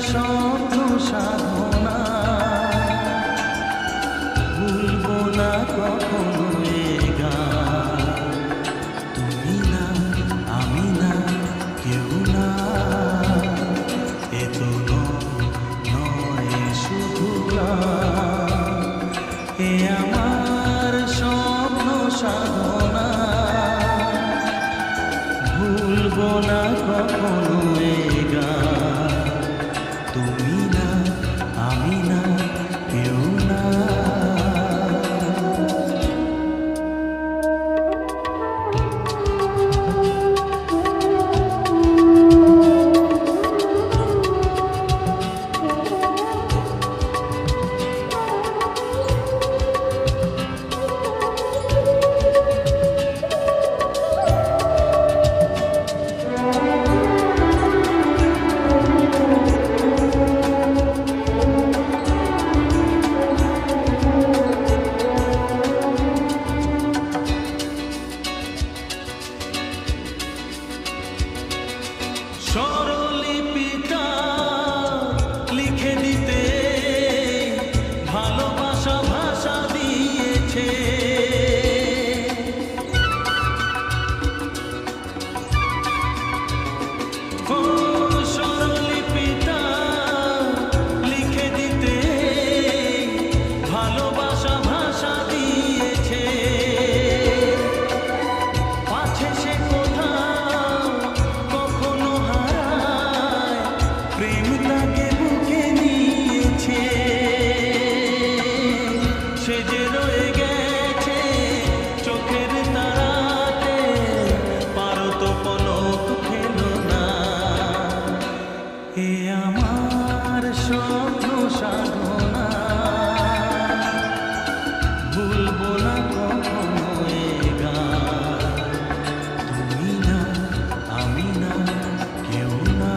স্বপ্ন সাধনা ভুলবো না কখনো এ গান। তুমি না আমি না কেউ না, এ তো নয় শুধু গান। এ আমার স্বপ্ন সাধনা ভুলবো না কখনো এ গান। তুমি না আমি না কেউ না। স্বরলিপিটা লিখে দিতে ভালোবাসা ভাষা দিয়েছে। ও স্বরলিপিটা লিখে দিতে ভালোবাসা ভাষা দিয়েছে। পাছে সে প্রেম তাকে বুকে নিয়েছে, সে যে রয়ে গেছে চোখের তারাতে, পারো তো পলক ফেলো না। এ আমার স্বপ্ন সাধনা ভুলবো না কখনো এ গান। তুমি না আমি না কেউ না।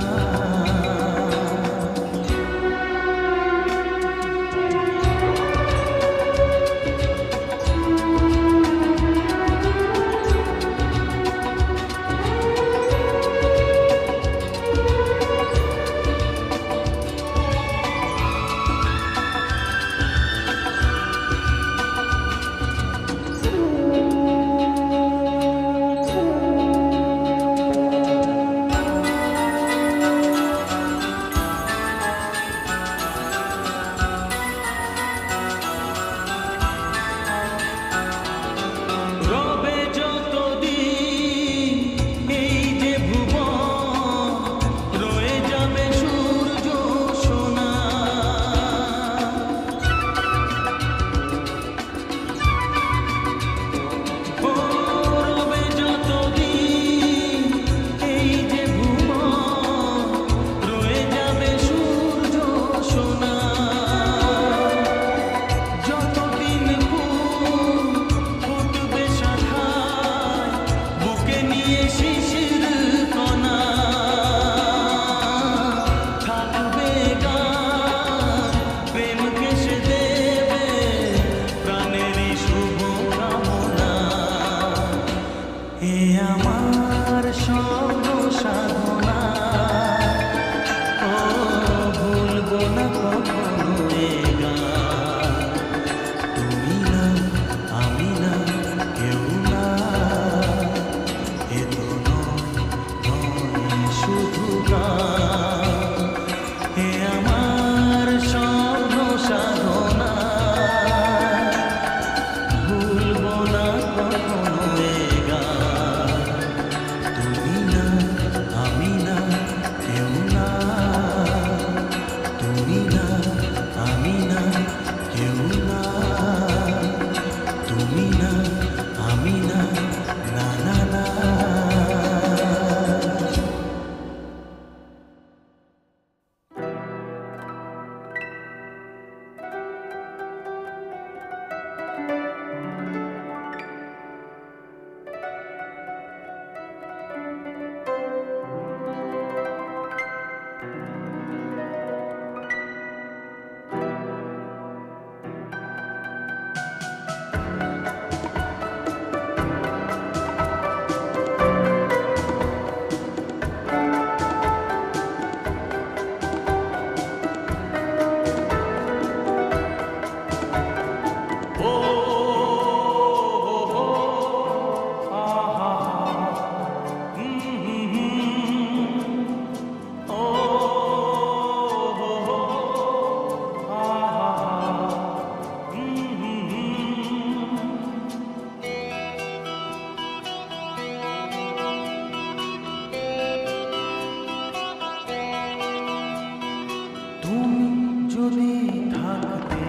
যদি থাকতে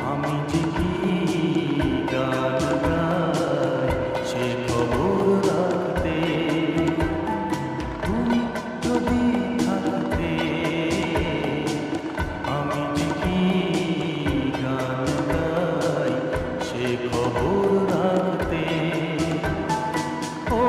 আমি যে কি গান গাই সে খবর রাখতে, তুমি যদি থাকতে আমি যে কি গান গাই সে খবর রাখতে। ও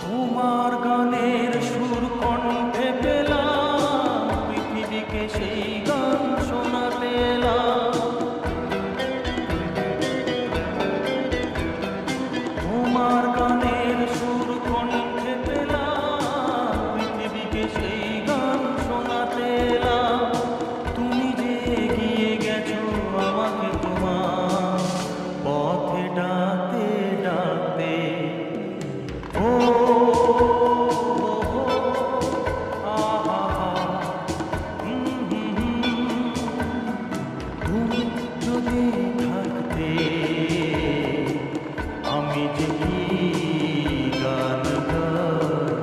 তোমার গানের সুর কণ্ঠে পেলাম, পৃথিবীকে সেই গান শোনাতে এলাম। তোমার গানের সুর কণ্ঠে পেলাম, পৃথিবীকে সেই গান শোনাতে এলাম। তুমি যে এগিয়ে গেছো আমাকে তোমার পথে ডাকতে ডাকতে। ও তুমি যদি থাকতে আমি যে কি গান গাই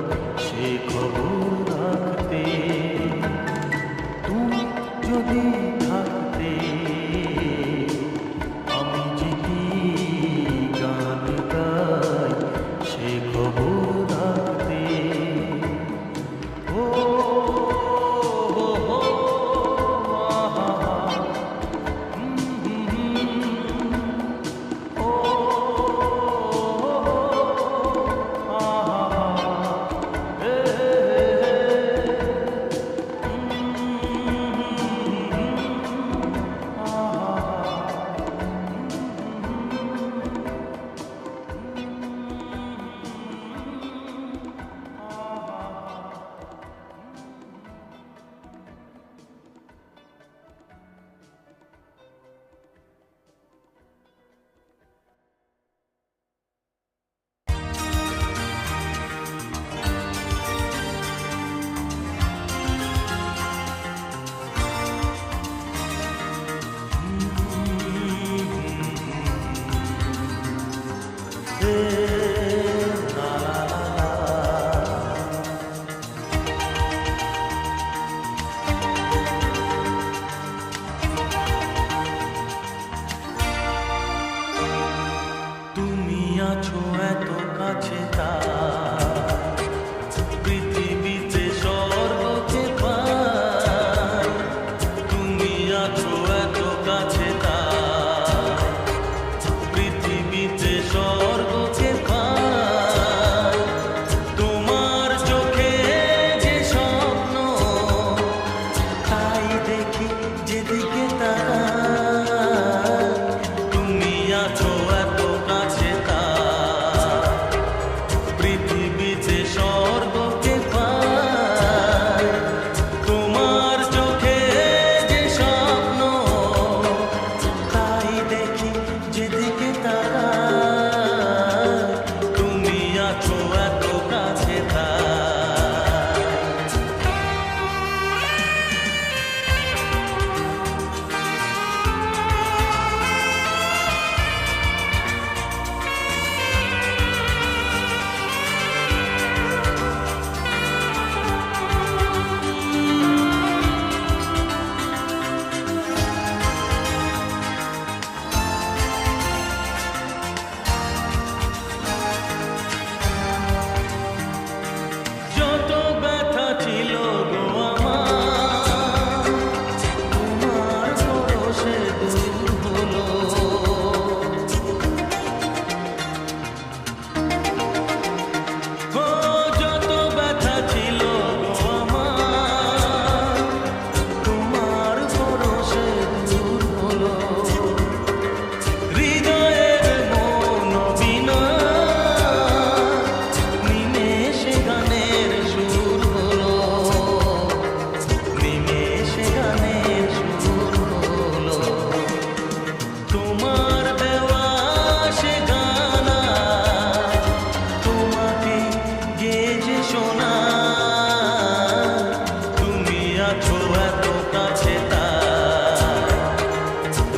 সে খবর রাখতে, তুমি যদি থাকতে আমি যে কি গান গাই সে খবর রাখতে। ও আছো এত কাছে তার পৃথিবীতে স্বর্গকে পাই, তুমি আছো আছো এত কাছে তাই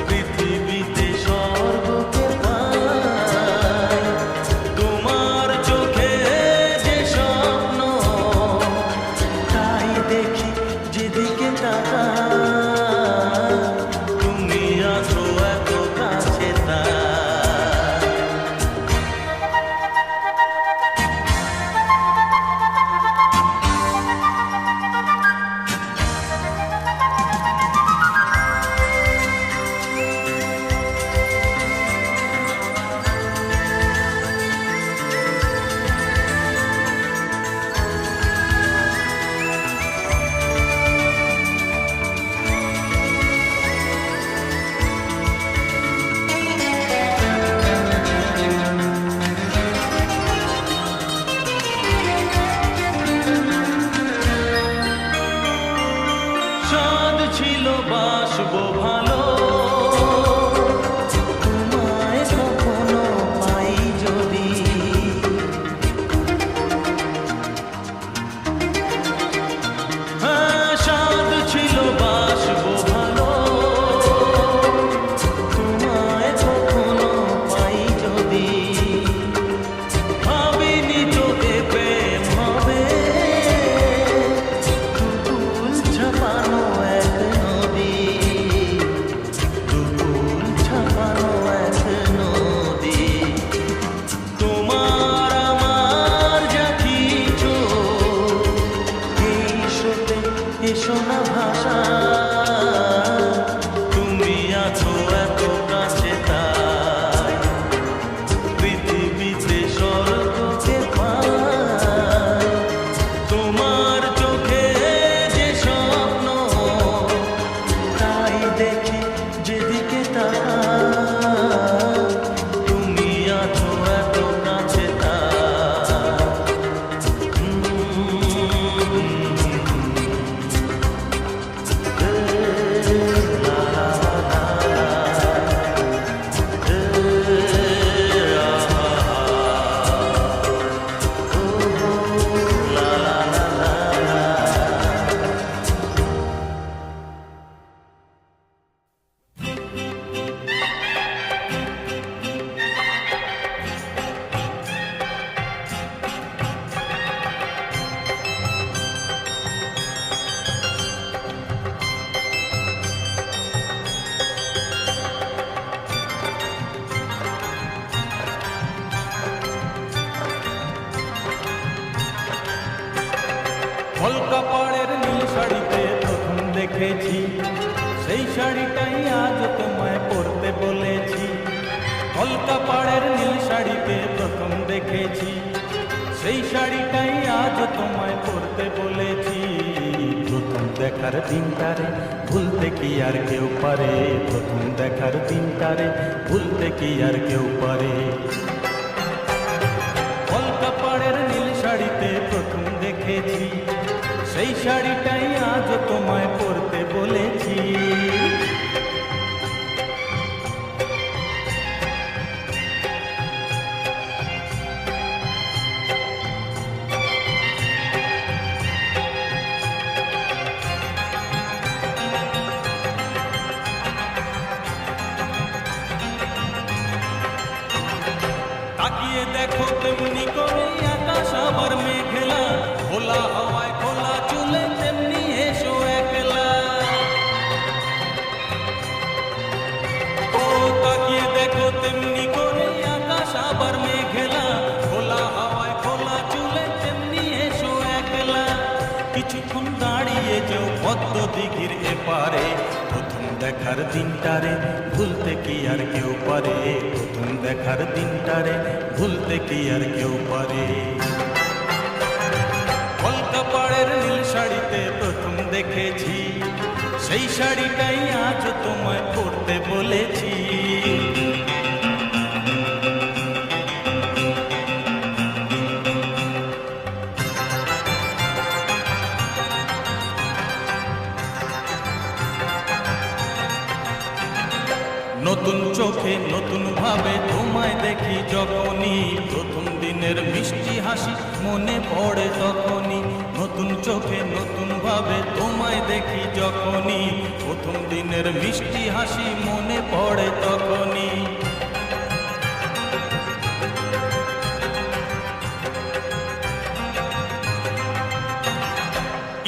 পৃথিবীতে স্বর্গকে পাই তোমার চোখে যে স্বপ্ন তাই দেখি যেদিকে তাকাই তুমি আছো এত কাছে তাই চাঁদ ছিল বাসবো ভালো তোমায় কখনো পাই যদি হ্যাঁ চাঁদ ছিল বাসবো ভালো তোমায় কখনো পাই যদি ভাবিনি চোখে প্রেম হবে দুকুল ছাপানো এক নদী দুকুল ছাপানো এক নদী তোমার আমার যা কিছু এই স্রোতে এসো না ভাষা তুমি আছো এত কাছে তাই পৃথিবীতে স্বর্গকে পাই তোমার চোখে যে স্বপ্ন তাই দেখি যেদিকে তাকাই তুমি আছো এত কাছে কলকাপাড়ের নীল শাড়িতে প্রথম দেখেছি সেই শাড়িটাই আজ তোমায় পরতে বলেছি কলকাপাড়ের নীল শাড়িতে প্রথম দেখেছি সেই শাড়িটাই আজ তোমায় পরতে বলেছি প্রথম দেখার দিনটারে ভুলতে কি আর কেউ পারে প্রথম দেখার দিনটারে ভুলতে কি আর কেউ পারে কলকাপাড়ের নীল শাড়িতে প্রথম দেখেছি সেই শাড়িটাই আজ তোমায় পরতে বলেছি তাকিয়ে দেখো তেমনি করে আকাশ আবার মেঘলা খোলা হাওয়ায় খোলা চুলে তেমনি এসো একলা ও তাকিয়ে দেখো তেমনি করে আকাশ আবার মেঘলা খোলা হাওয়ায় খোলা চুলে তেমনি এসো একলা কিছুক্ষণ দাঁড়িয়ে যেও পদ্ম দিঘির এপারে প্রথম দেখার দিনটারে ভুলতে কি আর কেউ পারে প্রথম দেখার দিনটারে ভুলতে কি আর কেউ পারে কলকাপাড়ের নীল শাড়িতে প্রথম দেখেছি সেই শাড়িটাই আজ তোমায় পরতে বলেছি নতুন চোখে নতুন ভাবে তোমায় দেখি যখনই প্রথম দিনের মিষ্টি হাসি মনে পড়ে তখনই নতুন নতুন চোখে নতুন ভাবে তোমায় দেখি যখনই, প্রথম দিনের মিষ্টি হাসি মনে পড়ে তখনই।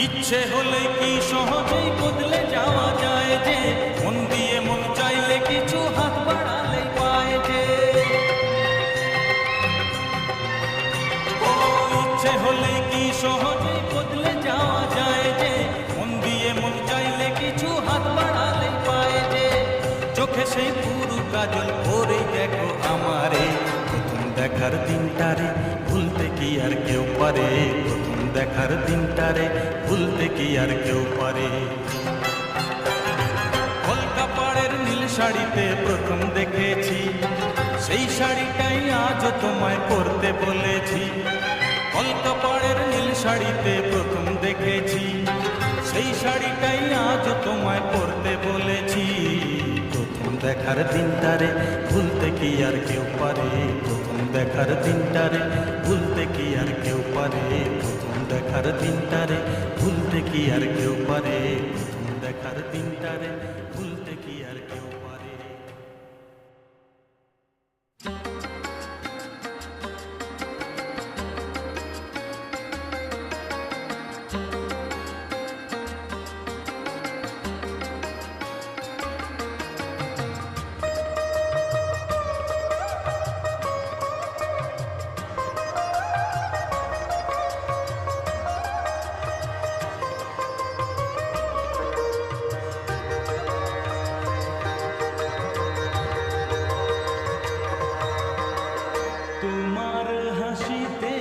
ইচ্ছে হলে কি সহজেই বদলে যাওয়া যায় যে, মন দিয়ে মন চাইলে কিছু হাত বাড়ালে পায় যে। ও ইচ্ছে হলে কি সহজেই বদলে যাওয়া যায় যে, মন দিয়ে মন চাইলে কিছু হাত বাড়ালে পায় যে। চোখে সেই পুরু কাজল ভরে দেখো আমারে, প্রথম দেখার দিনটারে ভুলতে কি আর কেউ পারে, প্রথম দেখার দিনটারে ভুলতে কি আর কেউ পারে। কলকাপাড়ের নীল শাড়িতে প্রথম দেখেছি, সেই শাড়িটাই আজও তোমায় পরতে বলেছি। কলকাপাড়ের নীল শাড়িতে প্রথম দেখেছি, সেই শাড়িটাই আজও তোমায় পরতে বলেছি। প্রথম দেখার দিনটারে ভুলতে কি আর কেউ পারে, প্রথম দেখার দিনটারে ভুলতে কি আর কেউ পারে, প্রথম দেখার দিনটারে ভুলতে কি আর কেউ পারে, প্রথম দেখার দিনটারে ভুলতে কি আর কেউ পারে। তোমার হাসিতে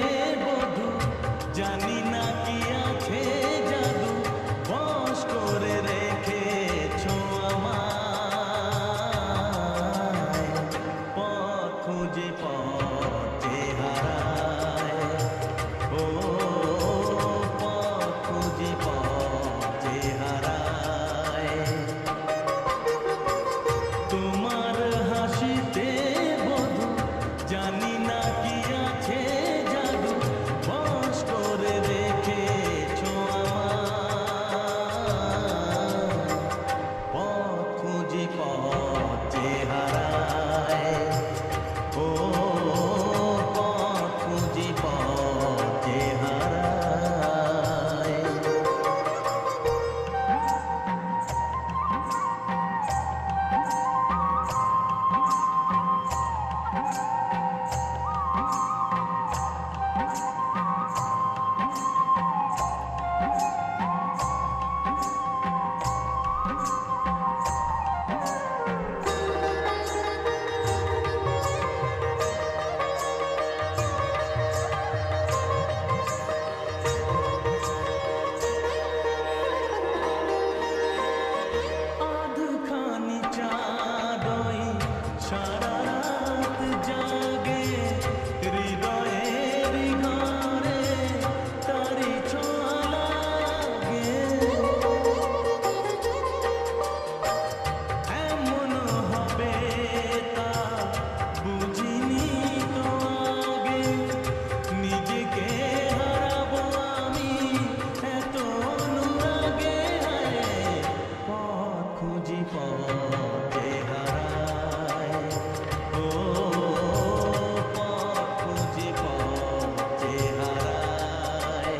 বধু জানি না কি আছে জাদু, বশ করে রেখেছো আমায়, পথ খুঁজে পথে হারায়। ও পথ খুঁজে পথে হারায়। তোমার হাসিতে বধু জানি না কি আছে জাদু, বশ করে রেখেছো আমায়, পথ খুঁজি পথে হারায়। ও পথ খুঁজি পথে হারায়। আধখানি চাঁদই সারা রাত জাগে, হৃদয়ের ঘরে তারি ছোঁয়া লাগে। এমন হবে তা বুঝিনি তো আগে, নিজেকে হারাবো আমি এত অনুরাগে। পথ খুঁজি পথে হারায়। ও পথ খুঁজি পথে হারায়।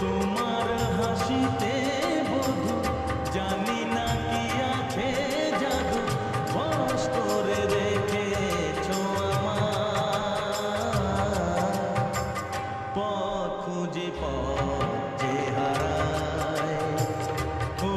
তোমার হাসিতে বধু জানি না কি আছে জাদু, বশ করে রেখেছো আমায়, পথ খুঁজি পথে হারায়। ও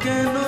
কেন